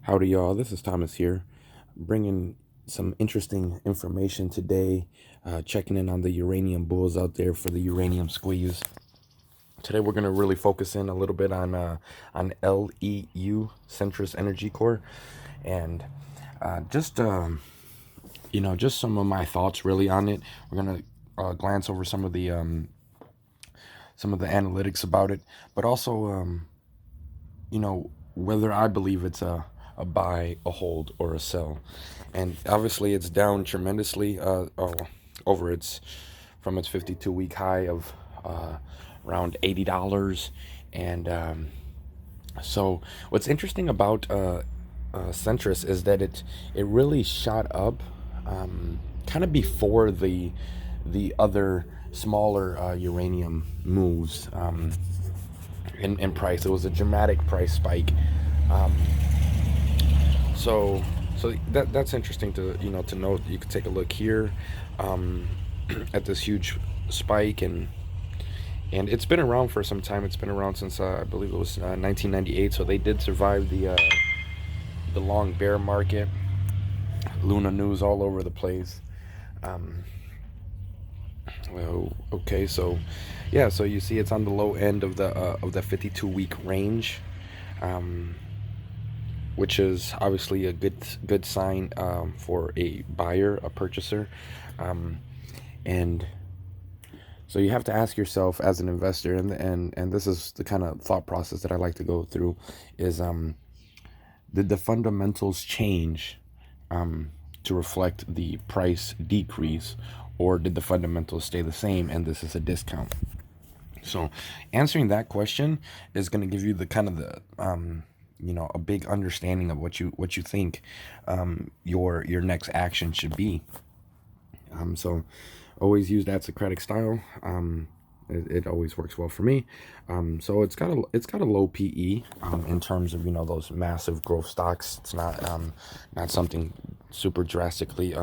Howdy, y'all. This is Thomas here, bringing some interesting information today, checking in on the uranium bulls out there for the uranium squeeze. Today, we're going to really focus in a little bit on LEU, Centrus Energy Core, and just some of my thoughts really on it. We're going to glance over some of the analytics about it, but also whether I believe it's a buy, a hold, or a sell. And obviously, it's down tremendously over its from its 52-week high of around $80. And so, what's interesting about Centrus is that it really shot up kind of before the other smaller uranium moves in price. It was a dramatic price spike. Um, so that's interesting to to note. You could take a look here um, at this huge spike, and it's been around for some time. It's been around since I believe it was 1998. So they did survive the long bear market. Luna news all over the place. Um, well, okay, so yeah, so you see it's on the low end of the 52-week range. Um, which is obviously a good sign for a buyer, a purchaser, um, and so you have to ask yourself as an investor, and this is the kind of thought process that I like to go through, is did the fundamentals change to reflect the price decrease, or did the fundamentals stay the same and this is a discount? So answering that question is going to give you the kind of the a big understanding of what you think your next action should be. So always use that Socratic style. It always works well for me. So it's got a low PE in terms of those massive growth stocks. It's not something super drastically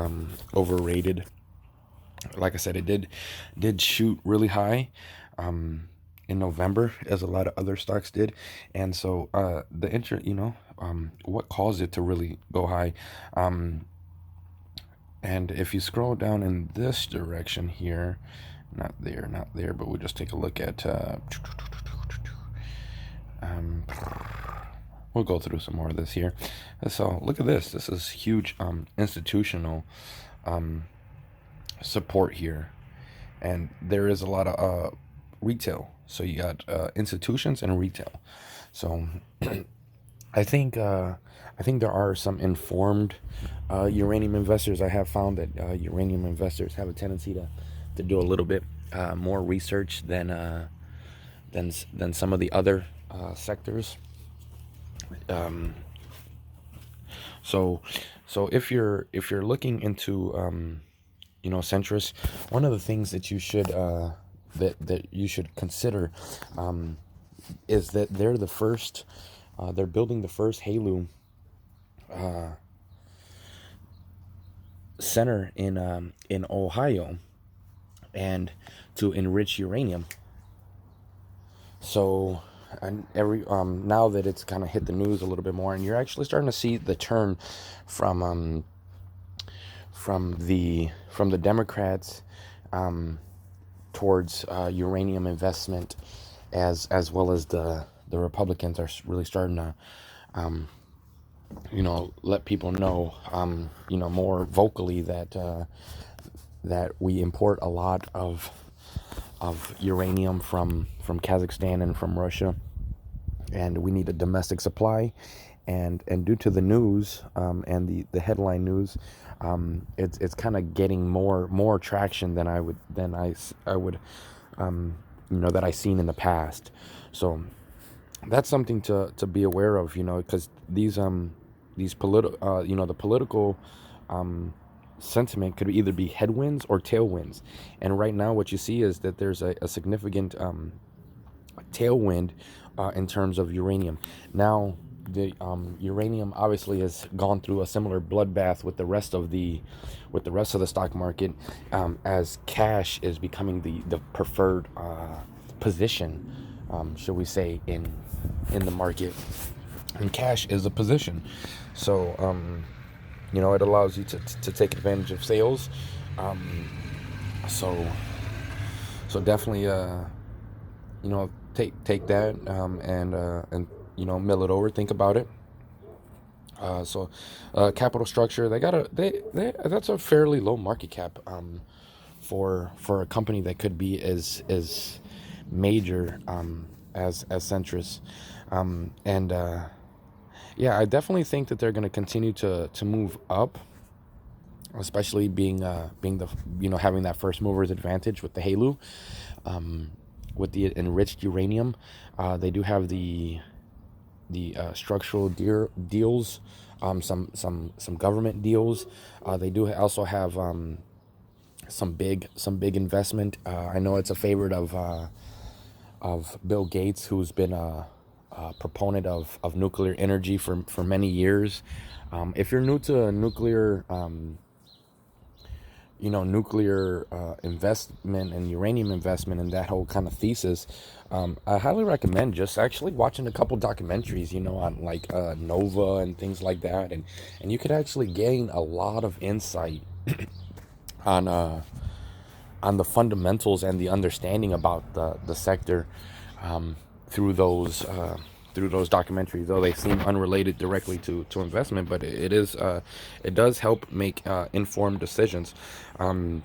overrated. Like I said, it did shoot really high in November, as a lot of other stocks did, and so what caused it to really go high, and if you scroll down in this direction here, not there, but we'll just take a look at um, we'll go through some more of this here. So look at this. This is huge institutional support here, and there is a lot of retail. So you got institutions and retail. So I think there are some informed uranium investors. I have found that uranium investors have a tendency to do a little bit more research than some of the other sectors. Um, so if you're looking into Centrus, one of the things that you should consider is that they're the first. They're building the first Halue uh, center in Ohio, and to enrich uranium. So, and every now that it's kind of hit the news a little bit more, and you're actually starting to see the turn from from the Democrats towards uranium investment, as well as the Republicans are really starting to let people know more vocally that we import a lot of uranium from Kazakhstan and from Russia, and we need a domestic supply. And due to the news and the headline news, it's kind of getting more traction than I would that I seen in the past. So that's something to be aware of, because these political the political sentiment could either be headwinds or tailwinds. And right now, what you see is that there's a significant tailwind in terms of uranium. Now, the uranium obviously has gone through a similar bloodbath with the rest of the stock market, as cash is becoming the preferred position, should we say, in the market. and cash is a position. So it allows you to take advantage of sales. Um, so definitely take that, and mill it over. Think about it. Capital structure, they that's a fairly low market cap, for a company that could be as major, as Centrus. And Yeah, I definitely think that they're going to continue to move up, especially being the having that first movers advantage with the Halue, with the enriched uranium. They do have the structural deals, some government deals. They do also have, some big investment. I know it's a favorite of Bill Gates, who's been a proponent of nuclear energy for many years. If you're new to nuclear, nuclear investment and uranium investment and that whole kind of thesis, I highly recommend just actually watching a couple documentaries, on like Nova and things like that, and you could actually gain a lot of insight on the fundamentals and the understanding about the sector, um, through those documentaries. Though they seem unrelated directly to investment, but it does help make informed decisions, um,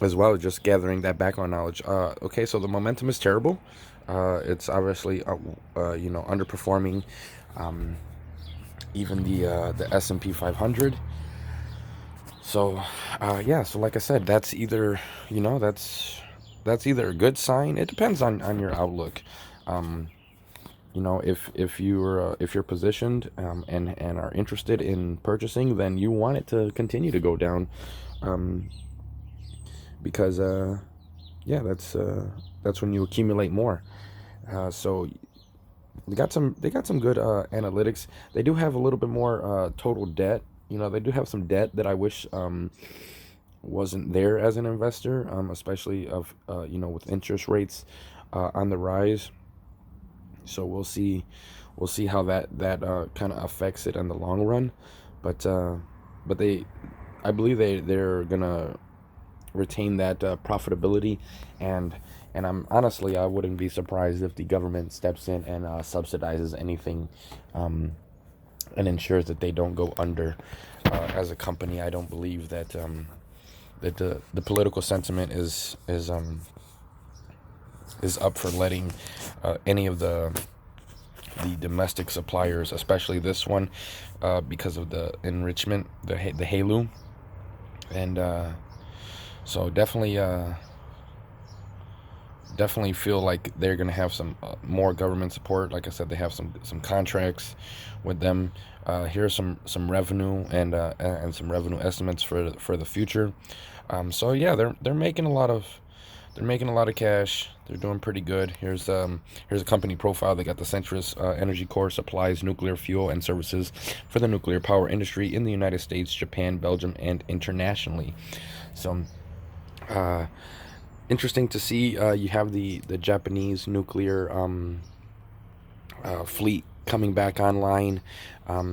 as well as just gathering that background knowledge. Okay, so the momentum is terrible. It's obviously underperforming, um, even the S&P 500. So, yeah. So, like I said, that's either that's either a good sign. It depends on your outlook. Um, if you're positioned, and are interested in purchasing, then you want it to continue to go down, um, because yeah, that's when you accumulate more. So they got some good analytics. They do have a little bit more total debt. They do have some debt that I wish, wasn't there as an investor, especially with interest rates on the rise. So we'll see how that kind of affects it in the long run. But I believe they're gonna retain that profitability, and I wouldn't be surprised if the government steps in and subsidizes anything, um, and ensures that they don't go under, as a company. I don't believe that the political sentiment is up for letting any of the domestic suppliers, especially this one, because of the enrichment, the Halue. And so definitely feel like they're gonna have some more government support. Like I said, they have some contracts with them. Here's some revenue, and some revenue estimates for the future. So yeah, they're making a lot of cash. They're doing pretty good. Here's a company profile. They got the Centrus Energy Core supplies nuclear fuel and services for the nuclear power industry in the United States, Japan, Belgium, and internationally. So, uh, interesting to see. You have the Japanese nuclear, fleet coming back online.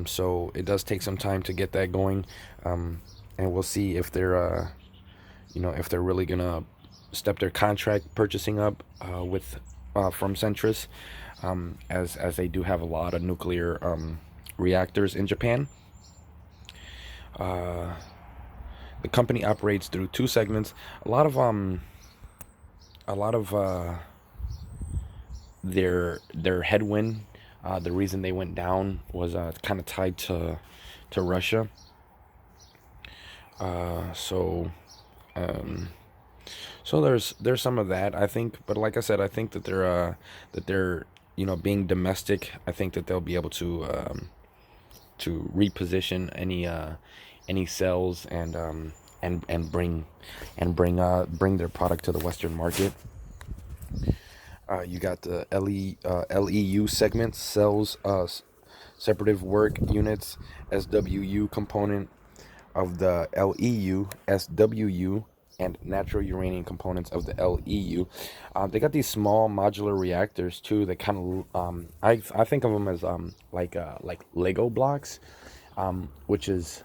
So it does take some time to get that going, and we'll see if they're really gonna step their contract purchasing up, with from Centrus, as they do have a lot of nuclear, reactors in Japan. Uh, the company operates through two segments. A lot of their headwind, the reason they went down was kind of tied to Russia. So. Um, So there's some of that, I think, but like I said, I think that they're being domestic. I think that they'll be able to reposition any sales, and bring their product to the Western market. You got the LEU segment, cells, separative work units, SWU component of the LEU, SWU. and natural uranium components of the LEU. They got these small modular reactors too. That kind of I think of them as like Lego blocks, which is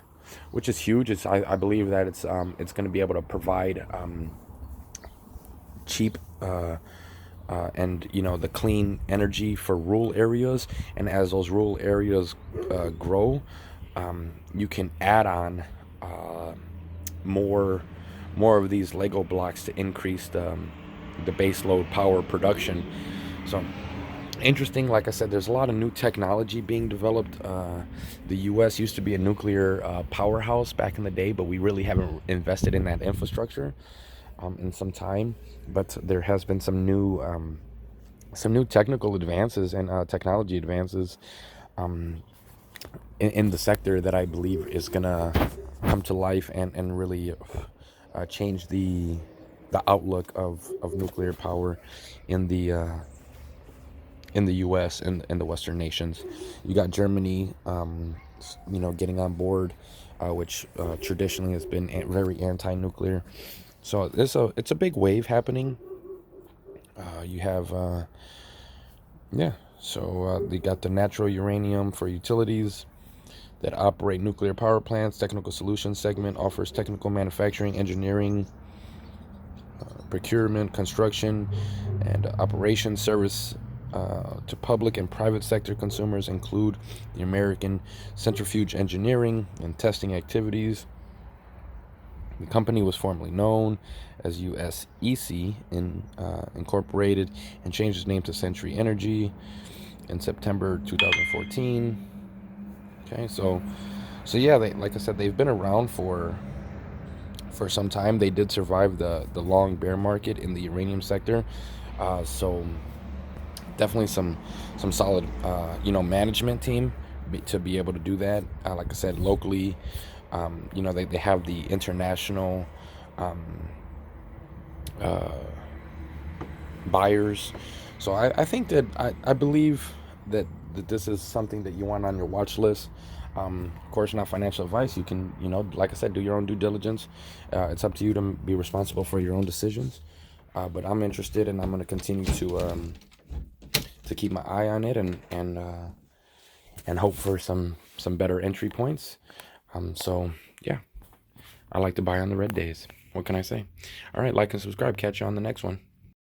huge. I believe that it's going to be able to provide cheap and the clean energy for rural areas. And as those rural areas grow, you can add on more more of these Lego blocks to increase the base load power production. So interesting. Like I said, there's a lot of new technology being developed. The U.S. used to be a nuclear powerhouse back in the day, but we really haven't invested in that infrastructure in some time. But there has been some new technical advances and technology advances in the sector that I believe is gonna come to life and really change the outlook of nuclear power in the U.S. and the Western nations. You got Germany, getting on board, which traditionally has been very anti-nuclear. So it's a big wave happening. You have yeah. So they got the natural uranium for utilities that operate nuclear power plants. Technical solutions segment offers technical manufacturing, engineering, procurement, construction, and operation service to public and private sector consumers include the American Centrifuge Engineering and Testing Activities. The company was formerly known as USEC Incorporated and changed its name to Century Energy in September 2014. Okay, so yeah, like I said, they've been around for some time. They did survive the long bear market in the uranium sector. So definitely some solid management team to be able to do that. Like I said, locally, they have the international buyers. So I think that I believe that this is something that you want on your watch list. Of course, not financial advice. You can, like I said, do your own due diligence. It's up to you to be responsible for your own decisions. But I'm interested, and I'm going to continue to keep my eye on it and hope for some better entry points. So yeah, I like to buy on the red days. What can I say? All right, like and subscribe. Catch you on the next one.